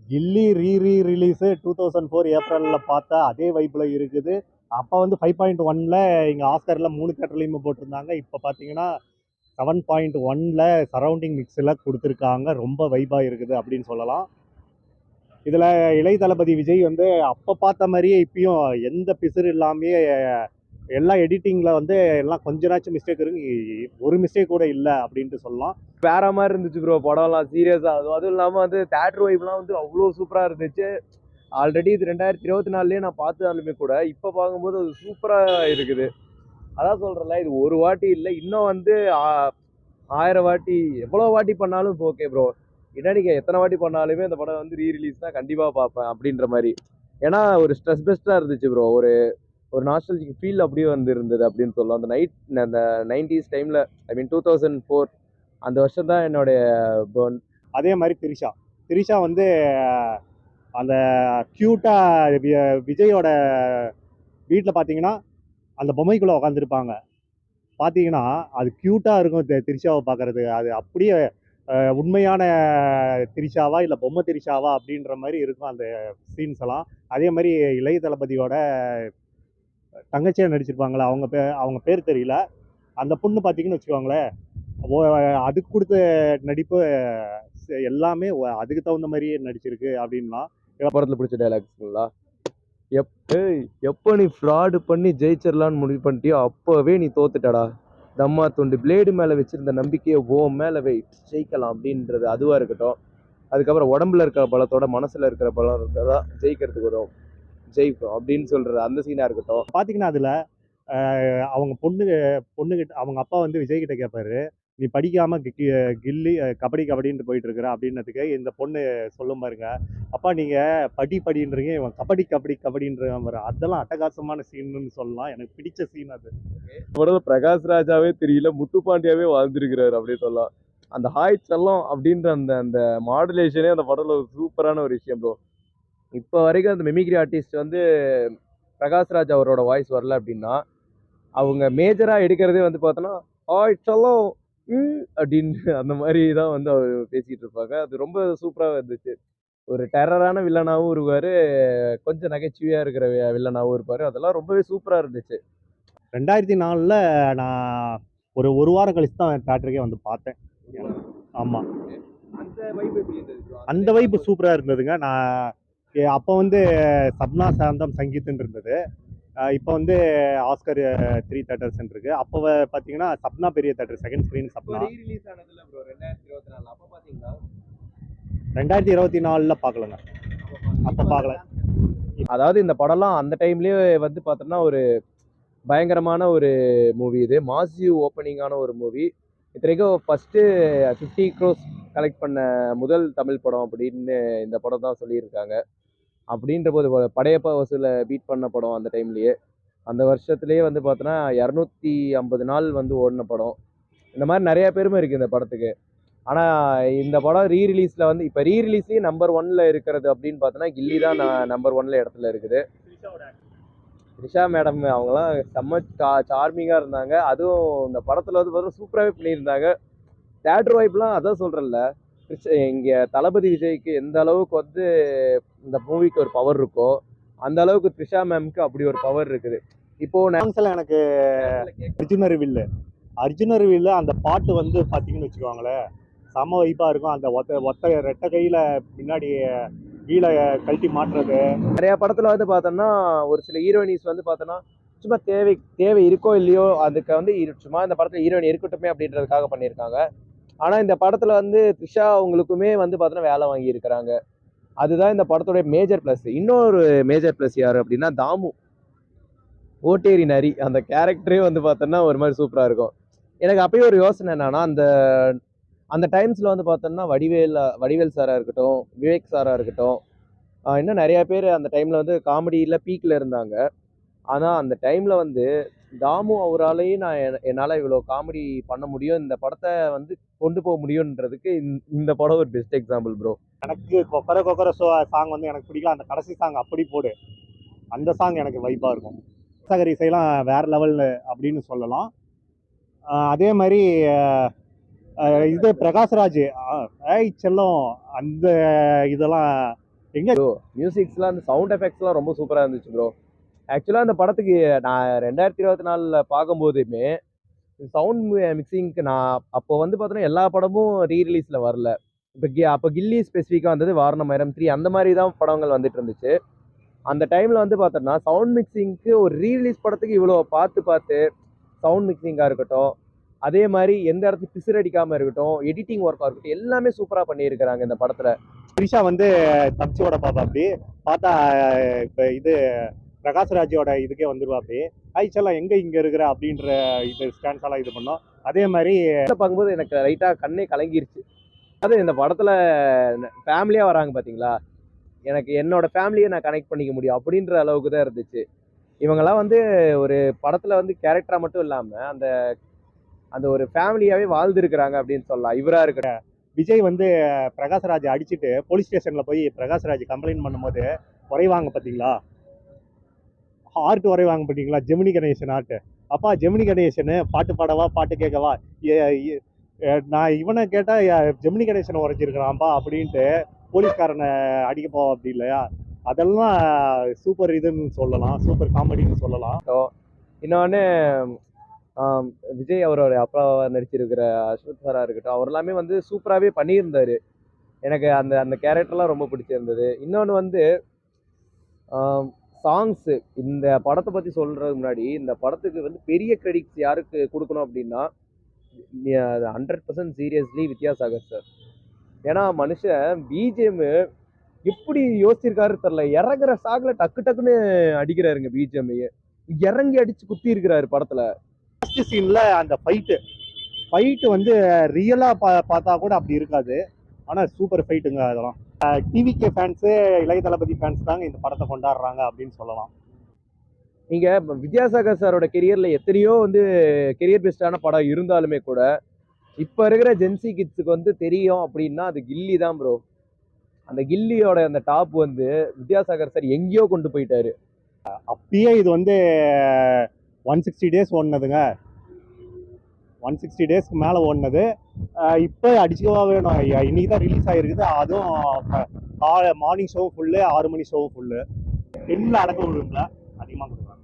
கில்லி release 2004 ஏப்ரலில் பார்த்தா அதே வைப்பில் இருக்குது. அப்போ வந்து 5.1ல் இங்கே ஆஸ்கரில் 3 தேட்டர்லையுமே போட்டிருந்தாங்க. இப்போ பார்த்தீங்கன்னா 7.1ல் சரௌண்டிங் மிக்ஸில் கொடுத்துருக்காங்க. ரொம்ப வைப்பாக இருக்குது அப்படின்னு சொல்லலாம். இதில் இளைய தளபதி விஜய் வந்து அப்போ பார்த்த மாதிரியே இப்பயும் எந்த பிசுறு இல்லாமையே எல்லா எடிட்டிங்கில் வந்து எல்லாம் கொஞ்ச நாச்சும் மிஸ்டேக் இருக்கு, ஒரு மிஸ்டேக் கூட இல்லை அப்படின்ட்டு சொல்லலாம். வேற மாதிரி இருந்துச்சு ப்ரோ படம்லாம் சீரியஸாக. அதுவும் இல்லாமல் வந்து தேட்டர் வைப்லாம் வந்து அவ்வளோ சூப்பராக இருந்துச்சு. ஆல்ரெடி இது 2024லேயே நான் பார்த்தாலுமே கூட இப்போ பார்க்கும்போது அது சூப்பராக இருக்குது. அதான் சொல்கிறேன்ல, இது ஒரு வாட்டி இல்லை, இன்னும் வந்து 1000 வாட்டி எவ்வளோ வாட்டி பண்ணாலும் இப்போ ஓகே ப்ரோ. என்னடிக்க எத்தனை வாட்டி பண்ணாலுமே இந்த படம் வந்து ரீரிலீஸ் தான் கண்டிப்பாக பார்ப்பேன் அப்படின்ற மாதிரி. ஏன்னா ஒரு ஸ்ட்ரெஸ் பெஸ்ட்டாக இருந்துச்சு ப்ரோ. ஒரு ஒரு நாஸ்டால்ஜிக் ஃபீல் அப்படியே வந்து இருந்தது அப்படின்னு சொல்லலாம். அந்த 90s டைமில், ஐ மீன் 2004 அந்த வருஷம் தான் என்னுடைய பேர்ன். அதே மாதிரி திரிஷா வந்து அந்த க்யூட்டாக விஜயோட வீட்டில் பார்த்தீங்கன்னா அந்த பொம்மைக்குள்ளே உட்காந்துருப்பாங்க. பார்த்தீங்கன்னா அது க்யூட்டாக இருக்கும் திரிஷாவை பார்க்குறது. அது அப்படியே உண்மையான திரிஷாவா இல்லை பொம்மை திரிஷாவா அப்படின்ற மாதிரி இருக்கும் அந்த சீன்ஸ் எல்லாம். அதே மாதிரி இளைய தளபதியோட தங்கச்சியாக நடிச்சிருப்பாங்களே, அவங்க பேர் தெரியல, அந்த பொண்ணு பார்த்தீங்கன்னு வச்சுக்கோங்களேன், அதுக்கு கொடுத்த நடிப்பு எல்லாமே அதுக்கு தகுந்த மாதிரியே நடிச்சிருக்கு அப்படின்லாம். படத்தில் பிடிச்ச டைலாக்ஸ்ங்களா, எப்போ நீ ஃப்ராடு பண்ணி ஜெயிச்சிடலான்னு முடிவு பண்ணிட்டியோ அப்போவே நீ தோத்துட்டடா. தம்மா துண்டு பிளேடு மேலே வச்சிருந்த நம்பிக்கையை ஓ மேலே வை, ஜெயிக்கலாம் அப்படின்றது அதுவாக இருக்கட்டும். அதுக்கப்புறம் உடம்புல இருக்கிற பலத்தோட மனசில் இருக்கிற பலம் தான் ஜெயிக்கிறதுக்கு வரும், ஜெயிக்கும் அப்படின்னு சொல்கிறது அந்த சீனாக இருக்கட்டும். பார்த்தீங்கன்னா அதில் அவங்க பொண்ணுகிட்ட அவங்க அப்பா வந்து விஜய் கிட்ட கேட்பாரு, நீ படிக்காம கில்லி கபடின்னு போயிட்டு இருக்கிற அப்படின்னதுக்கு இந்த பொண்ணு சொல்லும் பாருங்க, அப்பா நீங்க படின்றீங்க, இவன் கபடின்ற பாரு. அதெல்லாம் அட்டகாசமான சீன்னு சொல்லலாம். எனக்கு பிடிச்ச சீன் அது. பிரகாஷ் ராஜாவே தெரியல, முத்துப்பாண்டியாவே வாழ்ந்துருக்கிறாரு அப்படின்னு சொல்லலாம். அந்த ஹாய் செல்லம் அப்படின்ற அந்த அந்த மாடுலேஷனே அந்த படத்துல ஒரு சூப்பரான ஒரு விஷயம் ப்ரோ. இப்போ வரைக்கும் அந்த மிமிக்ரி ஆர்டிஸ்ட் வந்து பிரகாஷ் ராஜ் அவரோட வாய்ஸ் வரல அப்படின்னா, அவங்க மேஜரா எடுக்கிறதே வந்து பார்த்தோன்னா ஹாய் செல்லம் அப்படின்னு அந்த மாதிரி தான் வந்து அவர் பேசிட்டு இருப்பாங்க. அது ரொம்ப சூப்பராக இருந்துச்சு. ஒரு டெரரான வில்லனாகவும் இருப்பாரு, கொஞ்சம் நகைச்சுவையா இருக்கிற வில்லனாகவும் இருப்பாரு. அதெல்லாம் ரொம்பவே சூப்பரா இருந்துச்சு. 2004ல் நான் ஒரு வாரம் கழிச்சு தான் தேட்டருக்கே வந்து பார்த்தேன். ஆமாம், அந்த வைப்பு சூப்பராக இருந்ததுங்க. நான் அப்போ வந்து சப்னா சாந்தம் சங்கீத்துன்னு இருந்தது. இப்போ வந்து ஆஸ்கர் 3 தேட்டர்ஸ் இருக்கு. அப்போ பார்த்தீங்கன்னா சப்னா பெரிய தேட்டர், செகண்ட் ஸ்க்ரீன் சப்னா. 2024ல் பார்க்கலங்க, அப்போ பார்க்கல. அதாவது இந்த படம்லாம் அந்த டைம்லயே வந்து பார்த்தோம்னா ஒரு பயங்கரமான ஒரு மூவி. இது மாசிவ் ஓப்பனிங்கான ஒரு மூவி. இத்தனைக்கும் ஃபஸ்ட்டு 50 crores கலெக்ட் பண்ண முதல் தமிழ் படம் அப்படின்னு இந்த படம் தான் சொல்லியிருக்காங்க. அப்படின்ற போது படையப்பா வசூலை பீட் பண்ண படம் அந்த டைம்லேயே. அந்த வருஷத்துலேயே வந்து பார்த்தோன்னா 250 நாள் வந்து ஓடின படம். இந்த மாதிரி நிறைய பெருமை இருக்குது இந்த படத்துக்கு. ஆனால் இந்த படம் ரீரிலீஸில் வந்து இப்போ ரீரிலீஸ்லேயே நம்பர் 1ல் இருக்கிறது அப்படின்னு பார்த்தோன்னா கில்லி தான் நம்பர் 1ல் இடத்துல இருக்குது. த்ரிஷா மேடம் அவங்களாம் செம்ம சார்மிங்காக இருந்தாங்க. அதுவும் இந்த படத்தில் வந்து பார்த்தா சூப்பராகவே பண்ணியிருந்தாங்க. தேட்டர் வாய்ப்புலாம் அதான் சொல்கிறேன்ல, இங்கே தளபதி விஜய்க்கு எந்த அளவுக்கு வந்து இந்த மூவிக்கு ஒரு பவர் இருக்கோ அந்த அளவுக்கு த்ரிஷா மேம்க்கு அப்படி ஒரு பவர் இருக்குது. இப்போ எனக்கு அர்ஜுனர் வில்லு அந்த பாட்டு வந்து பார்த்தீங்கன்னு வச்சுக்கோங்களேன், செம வைப்பாக இருக்கும். அந்த ஒத்த ரெட்டை கையில் பின்னாடி கீழே கழட்டி மாட்டுறது. நிறைய படத்துல வந்து பார்த்தோம்னா ஒரு சில ஹீரோயினிஸ் வந்து பார்த்தோன்னா சும்மா தேவை இருக்கோ இல்லையோ அதுக்கு வந்து சும்மா இந்த படத்துல ஹீரோயின் இருக்கட்டுமே அப்படின்றதுக்காக பண்ணியிருக்காங்க. ஆனா இந்த படத்துல வந்து த்ரிஷா அவங்களுக்குமே வந்து பார்த்தோன்னா வேலை வாங்கி இருக்கிறாங்க. அதுதான் இந்த படத்துடைய மேஜர் பிளஸ். இன்னொரு மேஜர் பிளஸ் யாரு அப்படின்னா தாமு, ஓட்டேரி நரி. அந்த கேரக்டரே வந்து பார்த்தோன்னா ஒரு மாதிரி சூப்பரா இருக்கும். எனக்கு அப்பயே ஒரு யோசனை என்னன்னா, அந்த அந்த டைம்ஸ்ல வந்து பார்த்தோம்னா வடிவேல் சாரா இருக்கட்டும், விவேக் சாரா இருக்கட்டும், இன்னும் நிறைய பேர் அந்த டைம்ல வந்து காமெடியில பீக்ல இருந்தாங்க. ஆனா அந்த டைம்ல வந்து தாமு அவராலேயே நான் என்னால இவ்வளோ காமெடி பண்ண முடியும், இந்த படத்தை வந்து கொண்டு போக முடியும்ன்றதுக்கு இந்த படம் ஒரு பெஸ்ட் எக்ஸாம்பிள் ப்ரோ. எனக்கு கொக்கர சாங் வந்து எனக்கு பிடிக்கல. அந்த கடைசி சாங் அப்படி போடு, அந்த சாங் எனக்கு வைப்பாக இருக்கும். சகர் இசையெல்லாம் வேற லெவல் அப்படின்னு சொல்லலாம். அதே மாதிரி இது பிரகாஷ்ராஜ், ஏய் செல்லம், அந்த இதெல்லாம் எங்க மியூசிக்ஸ்லாம் அந்த சவுண்ட் எஃபெக்ட்ஸ்லாம் ரொம்ப சூப்பராக இருந்துச்சு ப்ரோ. ஆக்சுவலாக அந்த படத்துக்கு நான் 2024 பார்க்கும்போதுமே சவுண்ட் மிக்சிங்க்கு நான் அப்போ வந்து பார்த்தோன்னா எல்லா படமும் ரீரிலீஸில் வரல. இப்போ அப்போ கில்லி ஸ்பெசிஃபிக்காக வந்தது, வாரணம் மரம் 3 அந்த மாதிரி தான் படங்கள் வந்துட்டு இருந்துச்சு. அந்த டைமில் வந்து பார்த்தோன்னா சவுண்ட் மிக்சிங்க்கு ஒரு ரீரிலீஸ் படத்துக்கு இவ்வளோ பார்த்து பார்த்து சவுண்ட் மிக்சிங்காக இருக்கட்டும், அதே மாதிரி எந்த இடத்துக்கு பிசிறு அடிக்காமல் இருக்கட்டும், எடிட்டிங் ஒர்க்காக இருக்கட்டும், எல்லாமே சூப்பராக பண்ணியிருக்கிறாங்க இந்த படத்தில். திரிஷா வந்து தப்சியோட பாப்பா அப்படி பார்த்தா இப்போ இது பிரகாஷ்ராஜோட இதுக்கே வந்துருவா அப்படி ஆயிச்செல்லாம் எங்க இங்க இருக்கிற அப்படின்ற இது ஸ்டான்ஸ் எல்லாம் இது பண்ணோம். அதே மாதிரி பார்க்கும்போது எனக்கு லைட்டாக கண்ணே கலங்கிருச்சு. அது இந்த படத்தில் ஃபேமிலியாக வராங்க பார்த்தீங்களா, எனக்கு என்னோட ஃபேமிலியை நான் கனெக்ட் பண்ணிக்க முடியும் அப்படின்ற அளவுக்கு தான் இருந்துச்சு. இவங்கெல்லாம் வந்து ஒரு படத்தில் வந்து கேரக்டராக மட்டும் இல்லாமல் அந்த அந்த ஒரு ஃபேமிலியாகவே வாழ்ந்துருக்கிறாங்க அப்படின்னு சொல்லலாம். இவராக இருக்கட்டும், விஜய் வந்து பிரகாஷ்ராஜ் அடிச்சுட்டு போலீஸ் ஸ்டேஷன்ல போய் பிரகாஷ்ராஜ் கம்ப்ளைண்ட் பண்ணும்போது குறைவாங்க பார்த்தீங்களா, ஆர்ட் வரைவாங்க பார்த்தீங்களா, ஜெமினி கணேசன் ஆர்ட். அப்பா ஜெமினி கணேசன் பாட்டு பாடவா பாட்டு கேட்கவா, நான் இவனை கேட்டா ஜெமினி கணேசன் உரைச்சிருக்கிறான்ப்பா அப்படின்ட்டு போலீஸ்காரனை அடிக்க போவா அப்படி இல்லையா. அதெல்லாம் சூப்பர் இதுன்னு சொல்லலாம், சூப்பர் காமெடின்னு சொல்லலாம். இன்னொன்று விஜய் அவரோட அப்பா நடிச்சிருக்கிற அஸ்வத் சாரா இருக்கட்டும், அவர் எல்லாமே வந்து சூப்பராகவே பண்ணியிருந்தாரு. எனக்கு அந்த அந்த கேரக்டர்லாம் ரொம்ப பிடிச்சிருந்தது. இன்னொன்று வந்து சாங்ஸு, இந்த படத்தை பற்றி சொல்கிறதுக்கு முன்னாடி இந்த படத்துக்கு வந்து பெரிய கிரெடிட்ஸ் யாருக்கு கொடுக்கணும் அப்படின்னா 100% சீரியஸ்லி வித்யாசாகர் சார். ஏன்னா மனுஷன் பிஜிஎம் எப்படி யோசிச்சிருக்காரு தெரில, இறங்குற சாகில் டக்கு டக்குன்னு அடிக்கிறாருங்க பிஜிஎம்மையே, இறங்கி அடிச்சு குத்தி இருக்கிறாரு படத்தில். ஃபர்ஸ்ட் சீன்ல அந்த ஃபைட்டு வந்து ரியலா பார்த்தா கூட அப்படி இருக்காது, ஆனா சூப்பர் ஃபைட்டுங்க அதெல்லாம். டிவிகே ஃபேன்ஸு இளைய தளபதி ஃபேன்ஸ் தாங்க இந்த படத்தை கொண்டாடுறாங்க அப்படின்னு சொல்லலாம். நீங்கள் வித்யாசாகர் சாரோட கெரியரில் எத்தனையோ வந்து கெரியர் பெஸ்டான படம் இருந்தாலுமே கூட இப்போ இருக்கிற ஜென்சி கிட்ஸுக்கு வந்து தெரியும் அப்படின்னா அது கில்லி தான் ப்ரோ. அந்த கில்லியோட அந்த டாப் வந்து வித்யாசாகர் சார் எங்கேயோ கொண்டு போயிட்டாரு. அப்பயே இது வந்து 160 டேஸ் ஓடினதுங்க, 160 டேஸ்க்கு மேலே ஓடினது. இப்போ அடிச்சுக்கவா வேணும், இன்னைக்கு தான் ரிலீஸ் ஆகிருக்குது. அதுவும் மார்னிங் ஷோ ஃபுல்லு, 6 மணி ஷோ ஃபுல்லு, 10ல் அடக்க விடுங்களா அதிகமாக கொடுக்குறாங்க.